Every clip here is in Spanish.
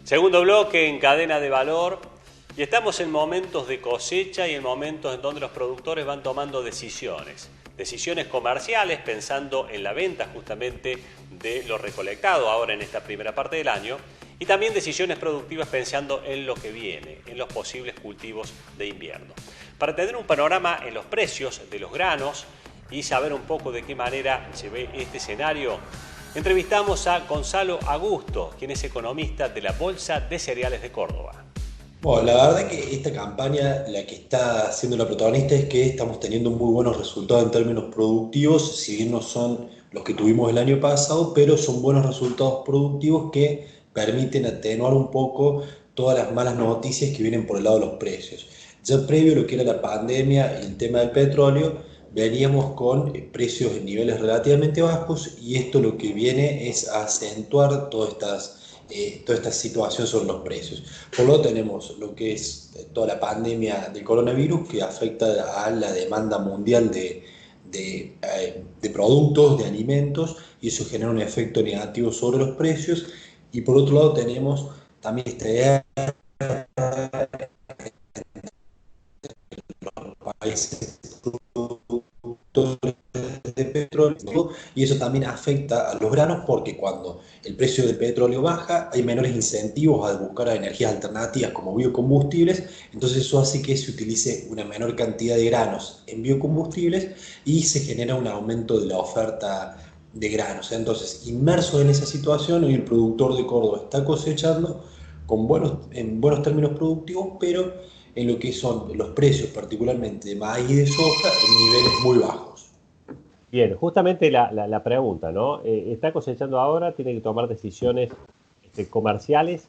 Segundo bloque en cadena de valor y estamos en momentos de cosecha y en momentos en donde los productores van tomando decisiones. Decisiones comerciales pensando en la venta justamente de lo recolectado ahora en esta primera parte del año y también decisiones productivas pensando en lo que viene, en los posibles cultivos de invierno. Para tener un panorama en los precios de los granos y saber un poco de qué manera se ve este escenario, entrevistamos a Gonzalo Augusto, quien es economista de la Bolsa de Cereales de Córdoba. Bueno, la verdad que esta campaña, la que está siendo la protagonista es que estamos teniendo muy buenos resultados en términos productivos, si bien no son los que tuvimos el año pasado, pero son buenos resultados productivos que permiten atenuar un poco todas las malas noticias que vienen por el lado de los precios. Ya previo a lo que era la pandemia y el tema del petróleo, veníamos con precios en niveles relativamente bajos y esto lo que viene es a acentuar toda esta situación sobre los precios. Por lo tanto, tenemos lo que es toda la pandemia del coronavirus que afecta a la demanda mundial de productos, de alimentos, y eso genera un efecto negativo sobre los precios. Y por otro lado tenemos también esta idea de países productores de petróleo, y eso también afecta a los granos porque cuando el precio del petróleo baja hay menores incentivos a buscar energías alternativas como biocombustibles, entonces eso hace que se utilice una menor cantidad de granos en biocombustibles y se genera un aumento de la oferta de granos. Entonces, inmerso en esa situación, hoy el productor de Córdoba está cosechando en buenos términos productivos, pero en lo que son los precios, particularmente de maíz y de soja, en niveles muy bajos. Bien, justamente la pregunta, ¿no? Está cosechando ahora, tiene que tomar decisiones comerciales.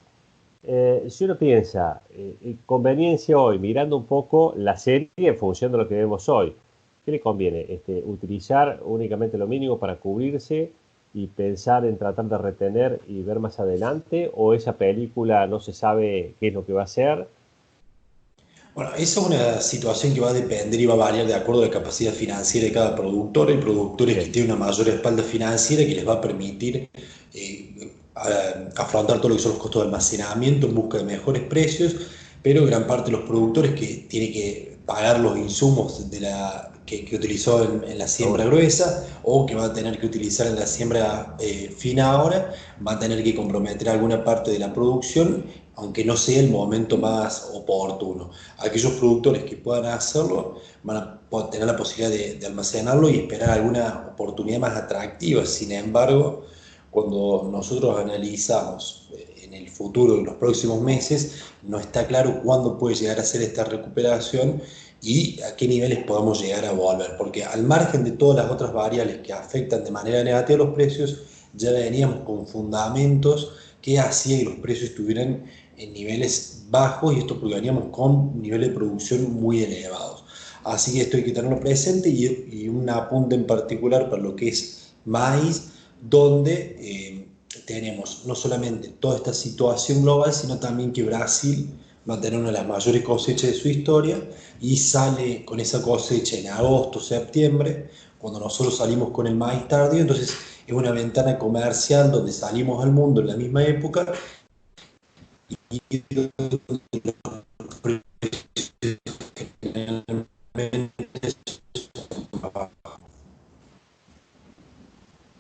Si uno piensa, conveniencia hoy, mirando un poco la serie en función de lo que vemos hoy, ¿qué le conviene? ¿Utilizar únicamente lo mínimo para cubrirse y pensar en tratar de retener y ver más adelante? ¿O esa película no se sabe qué es lo que va a ser? Bueno, esa es una situación que va a depender y va a variar de acuerdo a la capacidad financiera de cada productor. Hay productores que Bien. tienen una mayor espalda financiera que les va a permitir afrontar todo lo que son los costos de almacenamiento en busca de mejores precios, pero gran parte de los productores que tienen que pagar los insumos que utilizó en la siembra Seguro. gruesa o que va a tener que utilizar en la siembra fina ahora, va a tener que comprometer alguna parte de la producción, aunque no sea el momento más oportuno. Aquellos productores que puedan hacerlo van a tener la posibilidad de almacenarlo y esperar alguna oportunidad más atractiva. Sin embargo, cuando nosotros analizamos en el futuro, en los próximos meses, no está claro cuándo puede llegar a ser esta recuperación y a qué niveles podamos llegar a volver, porque al margen de todas las otras variables que afectan de manera negativa los precios, ya veníamos con fundamentos que hacían que los precios estuvieran en niveles bajos, y esto porque veníamos con niveles de producción muy elevados. Así que esto hay que tenerlo presente, y un apunte en particular para lo que es maíz, donde tenemos no solamente toda esta situación global, sino también que Brasil va a tener una de las mayores cosechas de su historia y sale con esa cosecha en agosto, septiembre, cuando nosotros salimos con el maíz tardío. Entonces es una ventana comercial donde salimos al mundo en la misma época y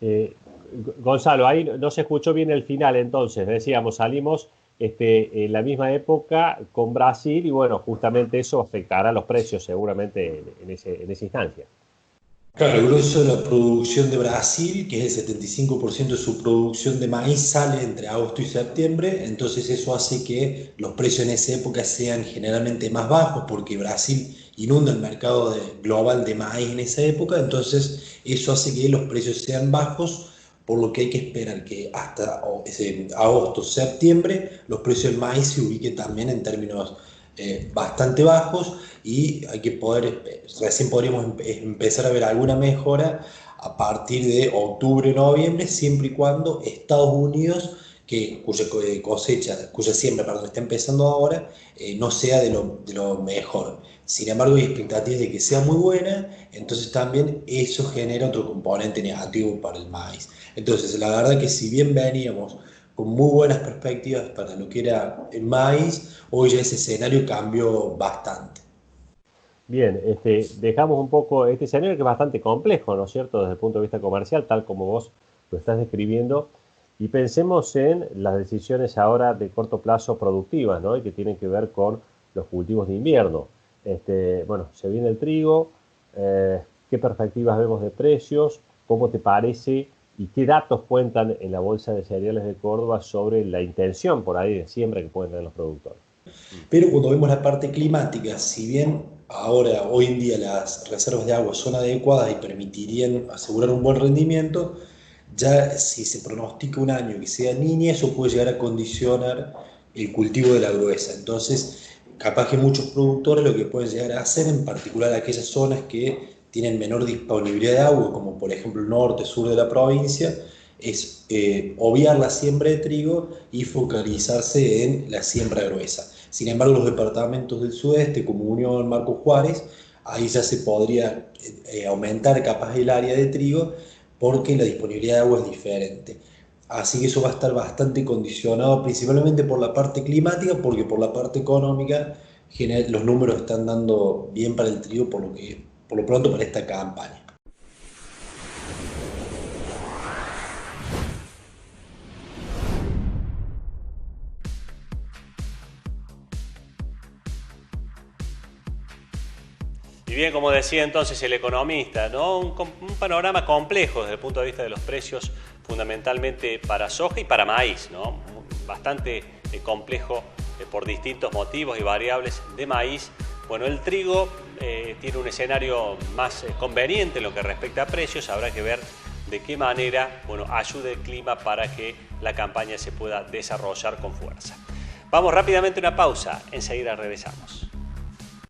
Eh, Gonzalo, ahí no se escuchó bien el final entonces. Decíamos, salimos en la misma época con Brasil y bueno, justamente eso afectará los precios seguramente en esa instancia. Claro, el grueso de la producción de Brasil, que es el 75% de su producción de maíz, sale entre agosto y septiembre, entonces eso hace que los precios en esa época sean generalmente más bajos, porque Brasil inunda el mercado global de maíz en esa época, entonces eso hace que los precios sean bajos, por lo que hay que esperar que hasta ese agosto, septiembre, los precios del maíz se ubiquen también en términos bastante bajos, y hay que recién podríamos empezar a ver alguna mejora a partir de octubre, noviembre, siempre y cuando Estados Unidos, cuya siembra, perdón, está empezando ahora, no sea de lo mejor. Sin embargo, hay expectativas de que sea muy buena, entonces también eso genera otro componente negativo para el maíz. Entonces, la verdad que si bien veníamos con muy buenas perspectivas para lo que era el maíz. Hoy ya ese escenario cambió bastante. Bien, dejamos un poco este escenario que es bastante complejo, ¿no es cierto?, desde el punto de vista comercial, tal como vos lo estás describiendo, y pensemos en las decisiones ahora de corto plazo productivas, ¿no?, y que tienen que ver con los cultivos de invierno. Bueno, se viene el trigo, ¿qué perspectivas vemos de precios? ¿Cómo te parece? ¿Y qué datos cuentan en la Bolsa de Cereales de Córdoba sobre la intención por ahí de siembra que pueden tener los productores? Pero cuando vemos la parte climática, si bien ahora, hoy en día, las reservas de agua son adecuadas y permitirían asegurar un buen rendimiento, ya si se pronostica un año que sea niña, eso puede llegar a condicionar el cultivo de la gruesa. Entonces, capaz que muchos productores lo que pueden llegar a hacer, en particular aquellas zonas que tienen menor disponibilidad de agua, como por ejemplo el norte, sur de la provincia, es obviar la siembra de trigo y focalizarse en la siembra gruesa. Sin embargo, los departamentos del sudeste, como Unión, Marcos Juárez, ahí ya se podría aumentar capaz el área de trigo porque la disponibilidad de agua es diferente. Así que eso va a estar bastante condicionado principalmente por la parte climática, porque por la parte económica los números están dando bien para el trigo, por lo pronto para esta campaña. Y bien, como decía entonces el economista, ¿no? Un panorama complejo desde el punto de vista de los precios, fundamentalmente para soja y para maíz, ¿no? Bastante complejo por distintos motivos y variables de maíz. Bueno, el trigo tiene un escenario más conveniente en lo que respecta a precios. Habrá que ver de qué manera, bueno, ayuda el clima para que la campaña se pueda desarrollar con fuerza. Vamos rápidamente a una pausa, enseguida regresamos.